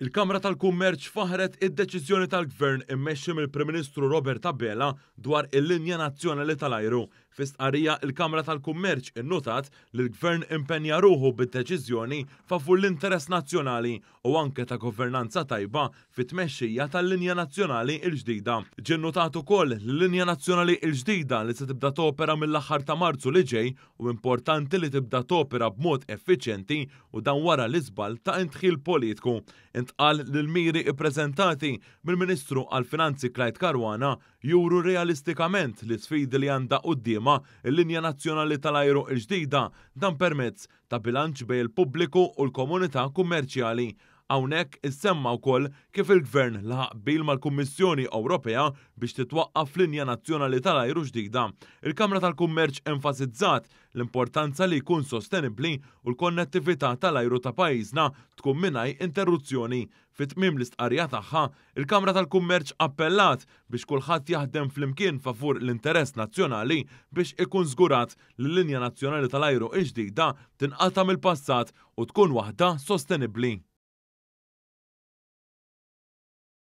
Il-Kamra tal-Kummerċ faħret id-deċiżjoni tal-Gvern immexxi mill-Prim Ministru Robert Abela dwar il-linja nazzjonali tal-ajru. Fi stqarrija il-Kamra tal-Kummerċ innotat li l-Gvern impenja ruħu bid-deċiżjoni favur l-interess nazzjonali u anke ta' governanza tajba fit-tmexxija tal-linja nazzjonali l-ġdida. Ġie nnotat ukoll li l-linja nazzjonali l-ġdida li se tibda topera mill-aħħar ta' Marzu li ġej u importanti li tibda topera b'mod effiċjenti u dan wara l-iżbal ta' intħil politiku. Intqal li l-miri ippreżentati mill-Ministru għall-Finanzi Clyde Caruana juru realistikament li sfidi li għandha qudiema il-linja nazzjonali tal-ajru l-ġdida dan permezz ta' bilanċ bejn il-pubbliku u l-komunità kummerċjali. Hawnhekk issemma wkoll kif il-Gvern laħaq bil mal-Kummissjoni Ewropea biex titwaqqaf linja nazzjonali tal-ajru ġdida. Il-Kamra tal-Kummerċ enfasizzat l-importanza li jkun sostenibbli u l-konnettività tal-ajru ta' pajjiżna tkun mingħajr interruzzjoni. Fit-tmiem l-istqarrija tagħha, il-Kamra tal-Kummerċ appellat biex kulħadd jaħdem flimkien favur l-interess nazzjonali biex ikun żgurat li l-linja nazzjonali tal-ajru l-ġdida tinqata' mill-passat u tkun waħda sostenibbli.